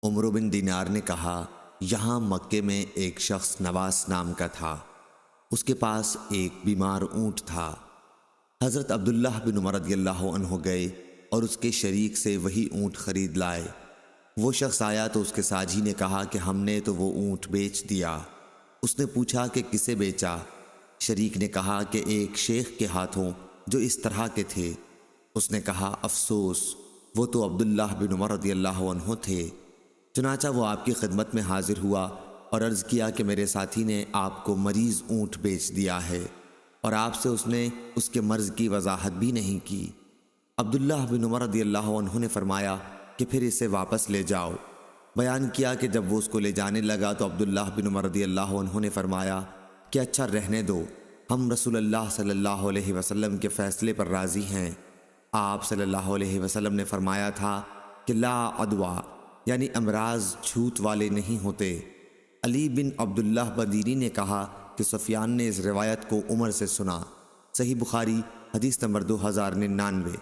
عمرو بن دینار نے کہا، یہاں مکے میں ایک شخص نواس نام کا تھا، اس کے پاس ایک بیمار اونٹ تھا۔ حضرت عبداللہ بن عمر رضی اللہ عنہ گئے اور اس کے شریک سے وہی اونٹ خرید لائے۔ وہ شخص آیا تو اس کے ساجی نے کہا کہ ہم نے تو وہ اونٹ بیچ دیا۔ اس نے پوچھا کہ کسے بیچا؟ شریک نے کہا کہ ایک شیخ کے ہاتھوں جو اس طرح کے تھے۔ اس نے کہا، افسوس، وہ تو عبداللہ بن عمر رضی اللہ عنہ تھے۔ چنانچہ وہ آپ کی خدمت میں حاضر ہوا اور عرض کیا کہ میرے ساتھی نے آپ کو مریض اونٹ بیچ دیا ہے، اور آپ سے اس نے اس کے مرض کی وضاحت بھی نہیں کی۔ عبداللہ بن عمر رضی اللہ عنہ نے فرمایا کہ پھر اسے واپس لے جاؤ۔ بیان کیا کہ جب وہ اس کو لے جانے لگا تو عبداللہ بن عمر رضی اللہ عنہ نے فرمایا کہ اچھا رہنے دو، ہم رسول اللہ صلی اللہ علیہ وسلم کے فیصلے پر راضی ہیں۔ آپ صلی اللہ علیہ وسلم نے فرمایا تھا کہ لا عدویٰ، یعنی امراض جھوٹ والے نہیں ہوتے۔ علی بن عبداللہ بدیری نے کہا کہ سفیان نے اس روایت کو عمر سے سنا۔ صحیح بخاری حدیث نمبر 2099۔